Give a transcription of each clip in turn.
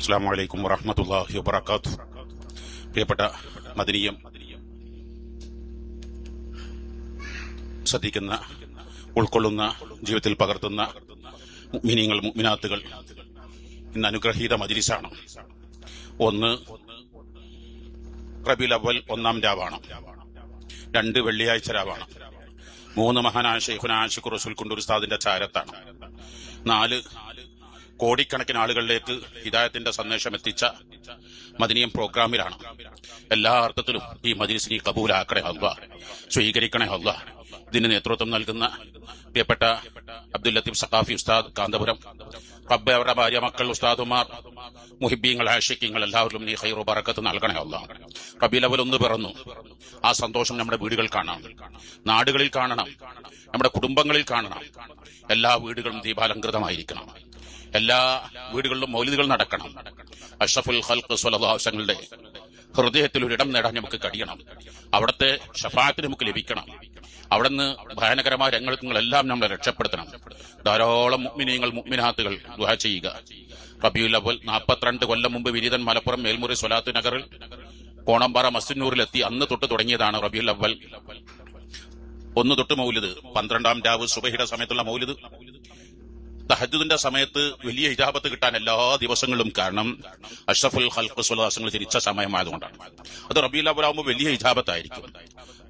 അസ്സലാമു അലൈക്കും വറഹ്മത്തുള്ളാഹി വബറകാതുഹു. പ്രിയപ്പെട്ട മദനിയം ശ്രദ്ധിക്കുന്ന, ഉൾക്കൊള്ളുന്ന, ജീവിതത്തിൽ പകർത്തുന്ന മുഅ്മിനീങ്ങൾ, മുഅ്മിനാത്തുകൾ, ഇന്ന് അനുഗ്രഹീത മജ്ലിസാണ്. ഒന്ന് റബീഉൽ അവ്വൽ 1-ാം രാവാണ്. 2 വെള്ളിയാഴ്ച രാവാണ്. 3 മഹാനായ ശൈഖുനാ ആശിഖുർ റസൂൽ കുണ്ടൂർ ഉസ്താദിന്റെ ചാരത്താണ്. 4 കോടിക്കണക്കിന് ആളുകളിലേക്ക് ഹിദായത്തിന്റെ സന്ദേശം എത്തിച്ച മദനിയം പ്രോഗ്രാമിലാണ്. എല്ലാ അർത്ഥത്തിലും ഈ മജ്ലിസിനെ കബൂലാക്കണേ അല്ലാഹ്, സ്വീകരിക്കണേ അല്ലാഹ്. ഇതിന് നേതൃത്വം നൽകുന്ന പ്രിയപ്പെട്ട അബ്ദുൽ ലത്തീഫ് സഖാഫി ഉസ്താദ് കാന്തപുരം, റബ്ബേ അവരുടെ ഭാര്യ, മക്കൾ, ഉസ്താദുമാർ, മുഹിബ്ബീങ്ങൾ, ആശിഖീങ്ങൾ എല്ലാവരിലും നീ ഖൈറു ബറക്കത്ത് നൽകണേ അല്ലാഹ്. റബീഉൽ അവ്വൽ 1 പിറന്നു. ആ സന്തോഷം നമ്മുടെ വീടുകൾ കാണണം, നാടുകളിൽ കാണണം, നമ്മുടെ കുടുംബങ്ങളിൽ കാണണം. എല്ലാ വീടുകളും ദീപാലങ്കൃതമായിരിക്കണം. എല്ലാ വീടുകളിലും മൗലിദുകൾ നടക്കണം. അഷ്റഫുൽ ഖൽഖ് സ്വല്ലല്ലാഹു അലൈഹി വസല്ലമയുടെ ഹൃദയത്തിൽ ഒരിടം നേടാൻ നമുക്ക് കഴിയണം. അവിടുത്തെ ശഫാഅത്ത് നമുക്ക് ലഭിക്കണം. അവിടുന്ന് ഭയാനകരമായ രംഗങ്ങളെല്ലാം നമ്മളെ രക്ഷപ്പെടുത്തണം. ധാരാളം മുഅ്മിനീങ്ങൾ, മുഅ്മിനാത്തുകൾ ദുആ ചെയ്യുക. റബീഉൽ അവ്വൽ 42 കൊല്ലം മുമ്പ് വിരീതൻ മലപ്പുറം മേൽമുറി സ്വലാത്ത് നഗറിൽ കോണമ്പാറ മസ്ജിദുന്നൂറിലെത്തി അന്ന് തൊട്ട് തുടങ്ങിയതാണ് റബീഉൽ അവ്വൽ 1 തൊട്ട് മൗലിദ്. 12-ാം രാവ് സുബഹിയുടെ സമയത്തുള്ള മൗലിദ്, തഹജ്ജുദിന്റെ സമയത്ത് വലിയ ഇജാബത്ത് കിട്ടാൻ എല്ലാ ദിവസങ്ങളും കാരണം അഷ്റഫുൽ ഖൽഖ് സ്വല്ലല്ലാഹു അലൈഹി വസല്ലം ജനിച്ച സമയമായതുകൊണ്ടാണ്. അത് റബീഉൽ അവ്വൽ ആകുമ്പോൾ വലിയ ഇജാബത്തായിരിക്കും.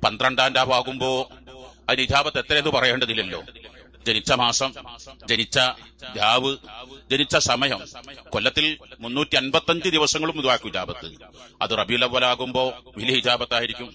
12-ാം രാവ് ആകുമ്പോ അതിന് ഇജാബത്ത് എത്രയെന്ന് പറയേണ്ടതില്ലല്ലോ. ജനിച്ച മാസം, ജനിച്ച രാവ്, ജനിച്ച സമയം, കൊല്ലത്തിൽ 355 ദിവസങ്ങളും ദുആക്ക് ഇജാബത്ത്. അത് റബീഉൽ അവ്വൽ ആകുമ്പോ വലിയ ഇജാബത്തായിരിക്കും.